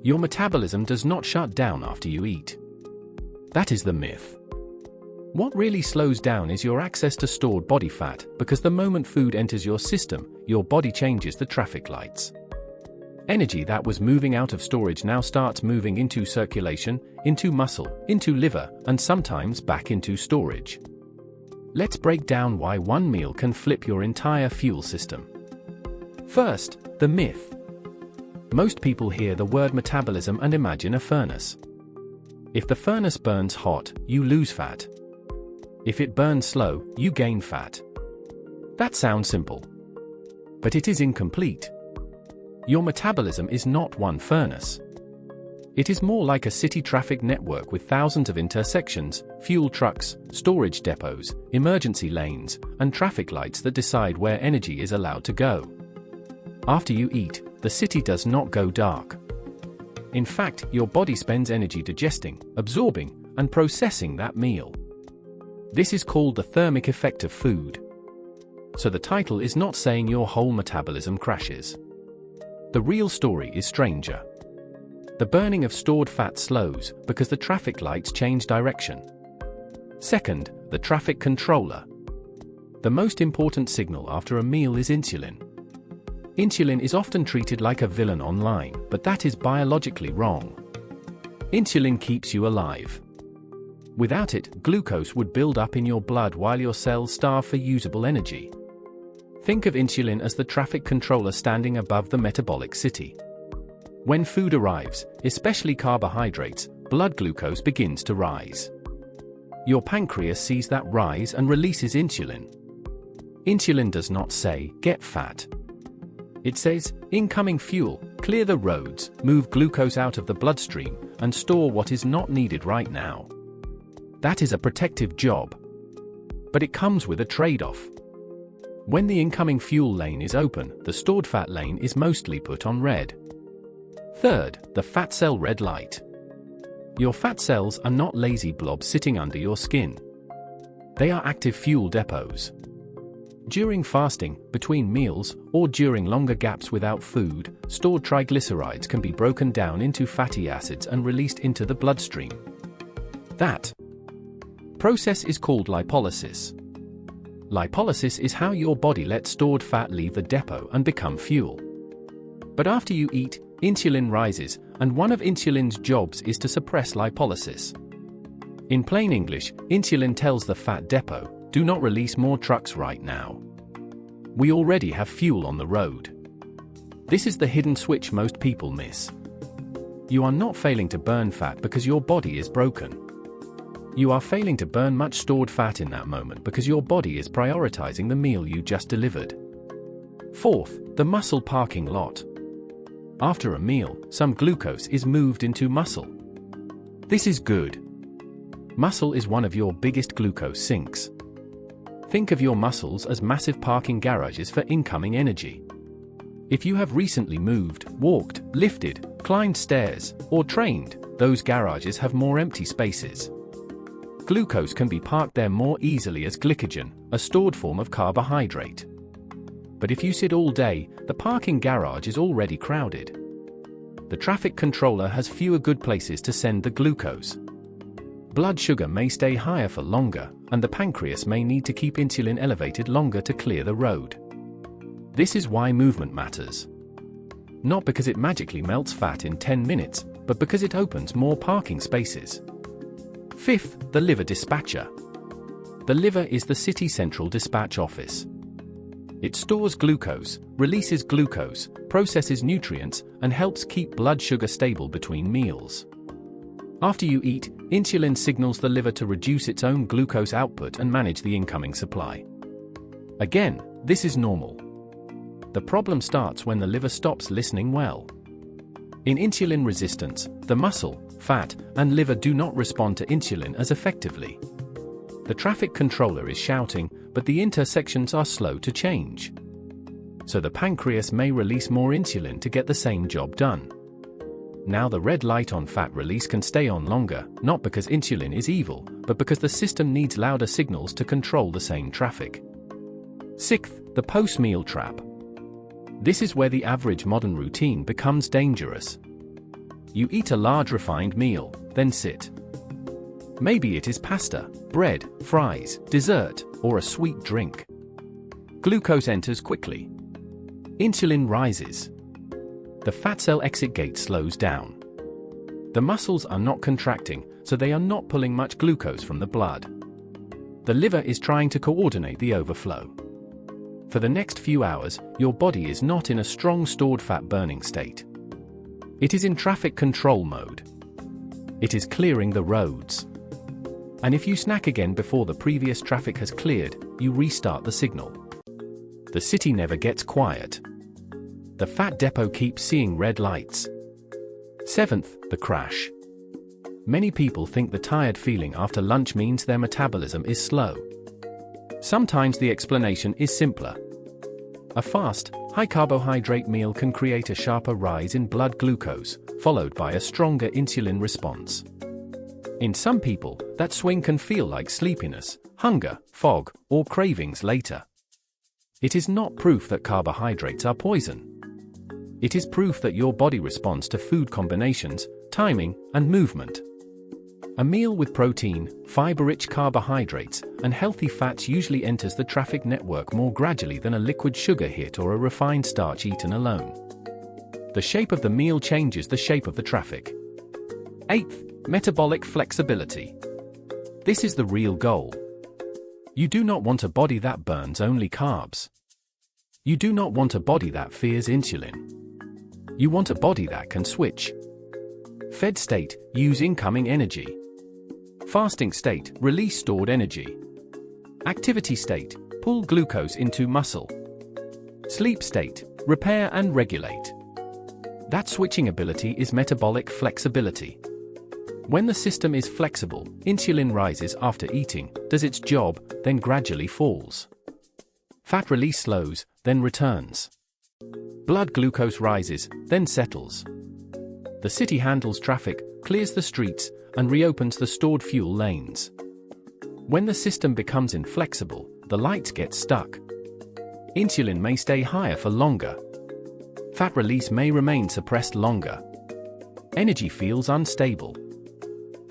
Your metabolism does not shut down after you eat. That is the myth. What really slows down is your access to stored body fat, because the moment food enters your system, your body changes the traffic lights. Energy that was moving out of storage now starts moving into circulation, into muscle, into liver, and sometimes back into storage. Let's break down why one meal can flip your entire fuel system. First, the myth. Most people hear the word metabolism and imagine a furnace. If the furnace burns hot, you lose fat. If it burns slow, you gain fat. That sounds simple. But it is incomplete. Your metabolism is not one furnace. It is more like a city traffic network with thousands of intersections, fuel trucks, storage depots, emergency lanes, and traffic lights that decide where energy is allowed to go. After you eat, the city does not go dark. In fact, your body spends energy digesting, absorbing, and processing that meal. This is called the thermic effect of food. So the title is not saying your whole metabolism crashes. The real story is stranger. The burning of stored fat slows because the traffic lights change direction. Second, the traffic controller. The most important signal after a meal is insulin. Insulin is often treated like a villain online, but that is biologically wrong. Insulin keeps you alive. Without it, glucose would build up in your blood while your cells starve for usable energy. Think of insulin as the traffic controller standing above the metabolic city. When food arrives, especially carbohydrates, blood glucose begins to rise. Your pancreas sees that rise and releases insulin. Insulin does not say, "Get fat." It says, "Incoming fuel, clear the roads, move glucose out of the bloodstream, and store what is not needed right now." That is a protective job. But it comes with a trade-off. When the incoming fuel lane is open, the stored fat lane is mostly put on red. Third, the fat cell red light. Your fat cells are not lazy blobs sitting under your skin. They are active fuel depots. During fasting, between meals, or during longer gaps without food, stored triglycerides can be broken down into fatty acids and released into the bloodstream. That process is called lipolysis. Lipolysis is how your body lets stored fat leave the depot and become fuel. But after you eat, insulin rises, and one of insulin's jobs is to suppress lipolysis. In plain English, insulin tells the fat depot, "Do not release more trucks right now. We already have fuel on the road." This is the hidden switch most people miss. You are not failing to burn fat because your body is broken. You are failing to burn much stored fat in that moment because your body is prioritizing the meal you just delivered. Fourth, the muscle parking lot. After a meal, some glucose is moved into muscle. This is good. Muscle is one of your biggest glucose sinks. Think of your muscles as massive parking garages for incoming energy. If you have recently moved, walked, lifted, climbed stairs, or trained, those garages have more empty spaces. Glucose can be parked there more easily as glycogen, a stored form of carbohydrate. But if you sit all day, the parking garage is already crowded. The traffic controller has fewer good places to send the glucose. Blood sugar may stay higher for longer, and the pancreas may need to keep insulin elevated longer to clear the road. This is why movement matters. Not because it magically melts fat in 10 minutes, but because it opens more parking spaces. Fifth, the liver dispatcher. The liver is the city central dispatch office. It stores glucose, releases glucose, processes nutrients, and helps keep blood sugar stable between meals. After you eat, insulin signals the liver to reduce its own glucose output and manage the incoming supply. Again, this is normal. The problem starts when the liver stops listening well. In insulin resistance, the muscle, fat, and liver do not respond to insulin as effectively. The traffic controller is shouting, but the intersections are slow to change. So the pancreas may release more insulin to get the same job done. Now the red light on fat release can stay on longer, not because insulin is evil, but because the system needs louder signals to control the same traffic. Sixth, the post-meal trap. This is where the average modern routine becomes dangerous. You eat a large refined meal, then sit. Maybe it is pasta, bread, fries, dessert, or a sweet drink. Glucose enters quickly. Insulin rises. The fat cell exit gate slows down. The muscles are not contracting, so they are not pulling much glucose from the blood. The liver is trying to coordinate the overflow. For the next few hours, your body is not in a strong stored fat burning state. It is in traffic control mode. It is clearing the roads. And if you snack again before the previous traffic has cleared, you restart the signal. The city never gets quiet. The fat depot keeps seeing red lights. 7th, the crash. Many people think the tired feeling after lunch means their metabolism is slow. Sometimes the explanation is simpler. A fast, high-carbohydrate meal can create a sharper rise in blood glucose, followed by a stronger insulin response. In some people, that swing can feel like sleepiness, hunger, fog, or cravings later. It is not proof that carbohydrates are poison. It is proof that your body responds to food combinations, timing, and movement. A meal with protein, fiber-rich carbohydrates, and healthy fats usually enters the traffic network more gradually than a liquid sugar hit or a refined starch eaten alone. The shape of the meal changes the shape of the traffic. 8th, metabolic flexibility. This is the real goal. You do not want a body that burns only carbs. You do not want a body that fears insulin. You want a body that can switch. Fed state, use incoming energy. Fasting state, release stored energy. Activity state, pull glucose into muscle. Sleep state, repair and regulate. That switching ability is metabolic flexibility. When the system is flexible, insulin rises after eating, does its job, then gradually falls. Fat release slows, then returns. Blood glucose rises, then settles. The city handles traffic, clears the streets, and reopens the stored fuel lanes. When the system becomes inflexible, the lights get stuck. Insulin may stay higher for longer. Fat release may remain suppressed longer. Energy feels unstable.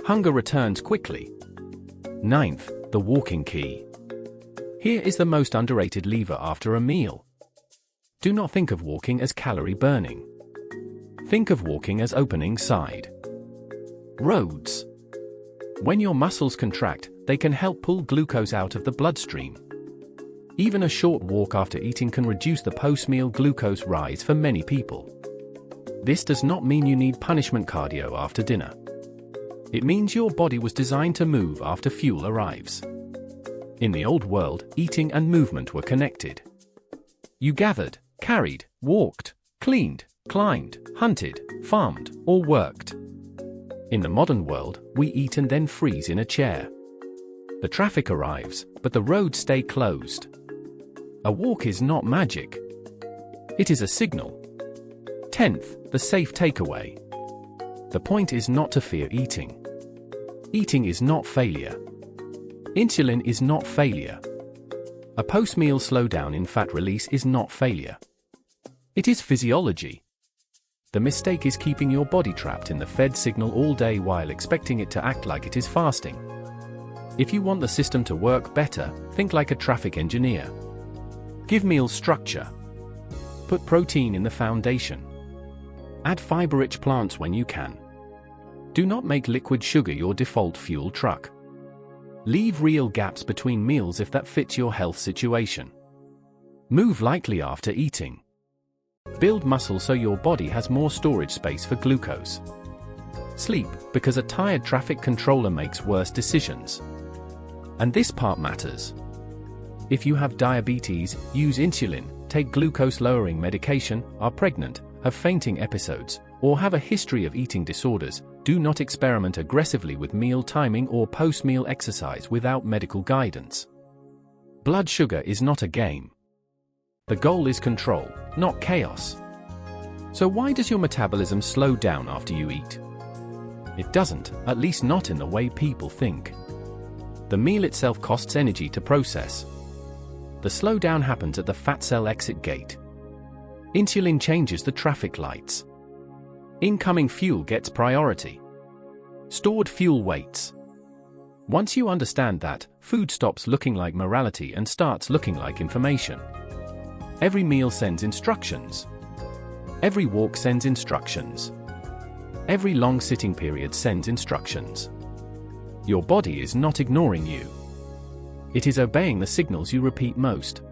Hunger returns quickly. 9th, the walking key. Here is the most underrated lever after a meal. Do not think of walking as calorie burning. Think of walking as opening side roads. When your muscles contract, they can help pull glucose out of the bloodstream. Even a short walk after eating can reduce the post-meal glucose rise for many people. This does not mean you need punishment cardio after dinner. It means your body was designed to move after fuel arrives. In the old world, eating and movement were connected. You gathered, carried, walked, cleaned, climbed, hunted, farmed, or worked. In the modern world, we eat and then freeze in a chair. The traffic arrives, but the roads stay closed. A walk is not magic. It is a signal. 10th, the safe takeaway. The point is not to fear eating. Eating is not failure. Insulin is not failure. A post-meal slowdown in fat release is not failure. It is physiology. The mistake is keeping your body trapped in the fed signal all day while expecting it to act like it is fasting. If you want the system to work better, think like a traffic engineer. Give meals structure. Put protein in the foundation. Add fiber-rich plants when you can. Do not make liquid sugar your default fuel truck. Leave real gaps between meals if that fits your health situation. Move lightly after eating. Build muscle so your body has more storage space for glucose. Sleep, because a tired traffic controller makes worse decisions. And this part matters. If you have diabetes, use insulin, take glucose-lowering medication, are pregnant, have fainting episodes, or have a history of eating disorders, do not experiment aggressively with meal timing or post-meal exercise without medical guidance. Blood sugar is not a game. The goal is control, not chaos. So why does your metabolism slow down after you eat? It doesn't, at least not in the way people think. The meal itself costs energy to process. The slowdown happens at the fat cell exit gate. Insulin changes the traffic lights. Incoming fuel gets priority. Stored fuel waits. Once you understand that, food stops looking like morality and starts looking like information. Every meal sends instructions. Every walk sends instructions. Every long sitting period sends instructions. Your body is not ignoring you. It is obeying the signals you repeat most.